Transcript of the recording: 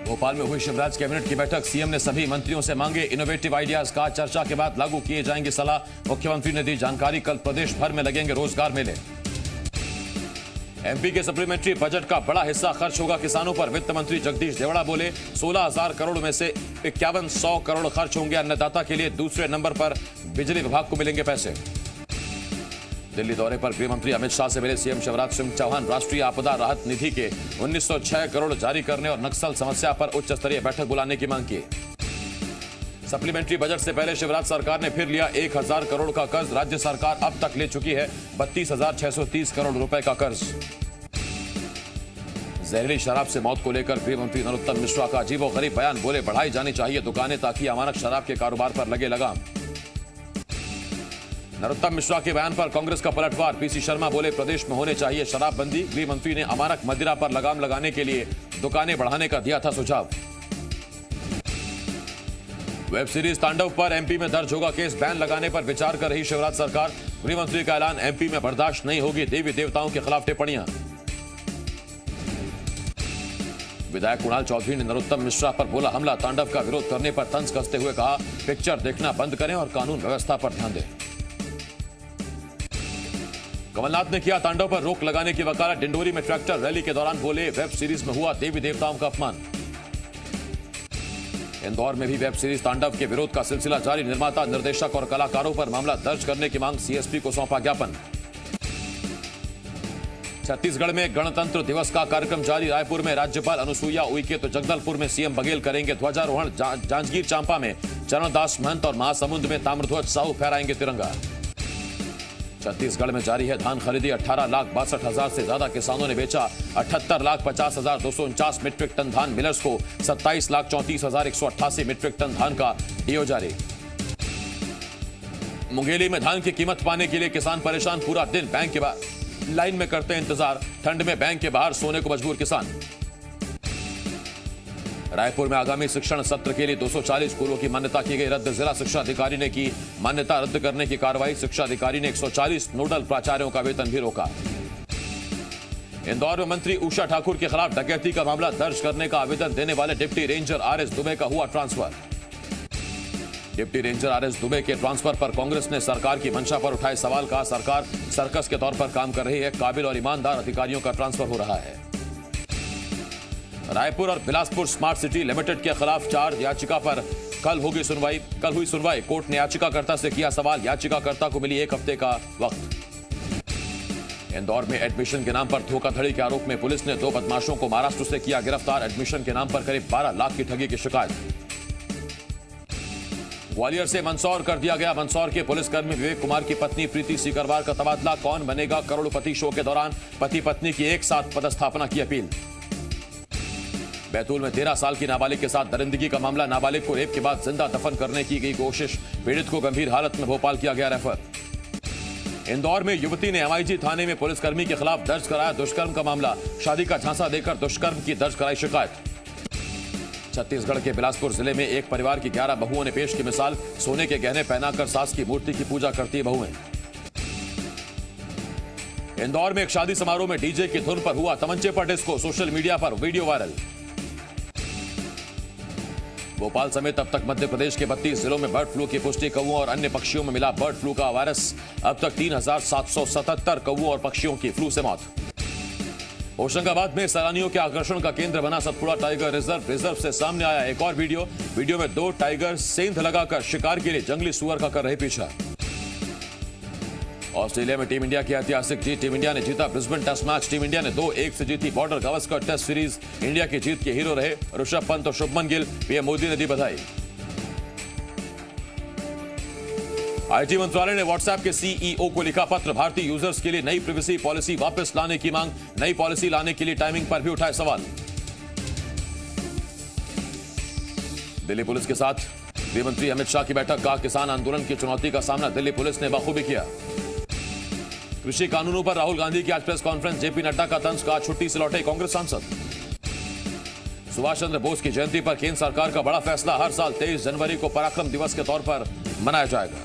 भोपाल में हुई शिवराज कैबिनेट की बैठक। सीएम ने सभी मंत्रियों से मांगे इनोवेटिव आइडियाज का। चर्चा के बाद लागू किए जाएंगे सलाह। मुख्यमंत्री ने दी जानकारी। कल प्रदेश भर में लगेंगे रोजगार मेले। एमपी के सप्लीमेंट्री बजट का बड़ा हिस्सा खर्च होगा किसानों पर। वित्त मंत्री जगदीश देवड़ा बोले 16,000 करोड़ में से 5100 करोड़ खर्च होंगे अन्नदाता के लिए। दूसरे नंबर पर बिजली विभाग को मिलेंगे पैसे। दिल्ली दौरे पर गृह मंत्री अमित शाह से मिले सीएम शिवराज सिंह चौहान। राष्ट्रीय आपदा राहत निधि के 1906 करोड़ जारी करने और नक्सल समस्या पर उच्च स्तरीय बैठक बुलाने की मांग की। सप्लीमेंट्री बजट से पहले शिवराज सरकार ने फिर लिया 1000 करोड़ का कर्ज। राज्य सरकार अब तक ले चुकी है 32,630 करोड़ रुपए का कर्ज। जहरीली शराब से मौत को लेकर गृह मंत्री नरोत्तम मिश्रा का अजीबोगरीब बयान। बोले बढ़ाई जानी चाहिए दुकानें ताकि अमानक शराब के कारोबार पर लगे लगाम। नरोत्तम मिश्रा के बयान पर कांग्रेस का पलटवार। पीसी शर्मा बोले प्रदेश में होने चाहिए शराबबंदी। गृह मंत्री ने अमानक मदिरा पर लगाम लगाने के लिए दुकानें बढ़ाने का दिया था सुझाव। वेब सीरीज तांडव पर एमपी में दर्ज होगा केस। बैन लगाने पर विचार कर रही शिवराज सरकार। गृह मंत्री का ऐलान। एमपी में बर्दाश्त नहीं होगी देवी देवताओं के खिलाफ टिप्पणियां। विधायक कुणाल चौधरी ने नरोत्तम मिश्रा पर बोला हमला। तांडव का विरोध करने पर तंज कसते हुए कहा पिक्चर देखना बंद करें और कानून व्यवस्था पर ध्यान दें। कमलनाथ ने किया तांडव पर रोक लगाने की वकालत। डिंडोरी में ट्रैक्टर रैली के दौरान बोले वेब सीरीज में हुआ देवी देवताओं का अपमान। इंदौर में भी वेब सीरीज तांडव के विरोध का सिलसिला जारी। निर्माता, निर्देशक और कलाकारों पर मामला दर्ज करने की मांग। सीएसपी को सौंपा ज्ञापन। छत्तीसगढ़ में गणतंत्र दिवस का कार्यक्रम जारी। रायपुर में राज्यपाल अनुसुईया उइके तो जगदलपुर में सीएम बघेल करेंगे ध्वजारोहण। जांजगीर चांपा में चरणदास महंत और महासमुंद में ताम्रध्वज साहू फहराएंगे तिरंगा। छत्तीसगढ़ में जारी है धान खरीदी। 18,62,000 से ज्यादा किसानों ने बेचा। 78,50,249 मीट्रिक टन धान। मिलर्स को 27,34,188 मीट्रिक टन धान का डीओ जारी। मुंगेली में धान की कीमत पाने के लिए किसान परेशान। पूरा दिन बैंक के बाहर लाइन में करते हैं इंतजार। ठंड में बैंक के बाहर सोने को मजबूर किसान। रायपुर में आगामी शिक्षण सत्र के लिए 240 स्कूलों की मान्यता की गई रद्द। जिला शिक्षा अधिकारी ने की मान्यता रद्द करने की कार्रवाई। शिक्षा अधिकारी ने 140 नोडल प्राचार्यों का वेतन भी रोका। इंदौर में मंत्री उषा ठाकुर के खिलाफ डकैती का मामला दर्ज करने का आवेदन देने वाले डिप्टी रेंजर आरएस दुबे का हुआ transfer. Deputy ranger RS Dubey के ट्रांसफर पर कांग्रेस ने सरकार की मंशा पर उठाए सवाल। कहा सरकार सर्कस के तौर पर काम कर रही है। काबिल और ईमानदार अधिकारियों का ट्रांसफर हो रहा है। रायपुर और बिलासपुर स्मार्ट सिटी लिमिटेड के खिलाफ चार्ज याचिका पर कल हुई सुनवाई। कोर्ट ने याचिकाकर्ता से किया सवाल। याचिकाकर्ता को मिली 1 हफ्ते का वक्त। इंदौर में एडमिशन के नाम पर धोखाधड़ी के आरोप में पुलिस ने 2 बदमाशों को महाराष्ट्र से किया गिरफ्तार। एडमिशन के नाम पर करीब 12 लाख की ठगी की शिकायत। ग्वालियर से मंदसौर कर दिया गया। मंदसौर के पुलिसकर्मी विवेक कुमार की पत्नी प्रीति सीकरवार का तबादला। कौन बनेगा करोड़पति शो के दौरान पति पत्नी की एक साथ पदस्थापना की अपील। बैतूल में 13 साल की नाबालिग के साथ दरिंदगी का मामला। नाबालिग को रेप के बाद जिंदा दफन करने की गई कोशिश। पीड़ित को गंभीर हालत में भोपाल किया गया रेफर। इंदौर में युवती ने एमआईजी थाने में पुलिसकर्मी के खिलाफ दर्ज कराया दुष्कर्म का मामला। शादी का झांसा देकर दुष्कर्म की दर्ज कराई शिकायत। छत्तीसगढ़ के बिलासपुर जिले में एक परिवार की 11 बहुओं ने पेश की मिसाल। सोने के गहने पहनाकर सास की मूर्ति की पूजा करती बहुएं। इंदौर में एक शादी समारोह में डीजे की धुन पर हुआ तमंचे पर डिस्को। सोशल मीडिया पर वीडियो वायरल। भोपाल समेत अब तक मध्य प्रदेश के 32 जिलों में बर्ड फ्लू की पुष्टि। कौओं और अन्य पक्षियों में मिला बर्ड फ्लू का वायरस। अब तक 3,777 कौओं और पक्षियों की फ्लू से मौत। होशंगाबाद में सैलानियों के आकर्षण का केंद्र बना सतपुड़ा टाइगर रिजर्व से सामने आया एक और वीडियो में 2 टाइगर सेंध लगाकर शिकार के लिए जंगली सुअर का कर रहे पीछा। ऑस्ट्रेलिया में टीम इंडिया की ऐतिहासिक जीत। टीम इंडिया ने जीता Brisbane test match. Team India ने 2-1 से जीती Border Gavaskar test series. India की जीत के हीरो रहे ऋषभ पंत और शुभमन गिल। पीएम मोदी ने दी बधाई। आईटी मंत्रालय ने व्हाट्सएप के सीईओ को लिखा पत्र। भारतीय यूजर्स के लिए नई प्रिवेसी पॉलिसी वापस लाने की मांग। नई पॉलिसी लाने के लिए टाइमिंग पर भी उठाए सवाल। दिल्ली पुलिस के साथ गृह मंत्री अमित शाह की बैठक। का किसान आंदोलन की चुनौती का सामना दिल्ली पुलिस ने बखूबी किया। कृषि कानूनों पर राहुल गांधी की आज प्रेस कॉन्फ्रेंस। जेपी नड्डा का तंज। कहा छुट्टी से लौटे कांग्रेस सांसद। सुभाष चंद्र बोस की जयंती पर केंद्र सरकार का बड़ा फैसला। हर साल 23 जनवरी को पराक्रम दिवस के तौर पर मनाया जाएगा।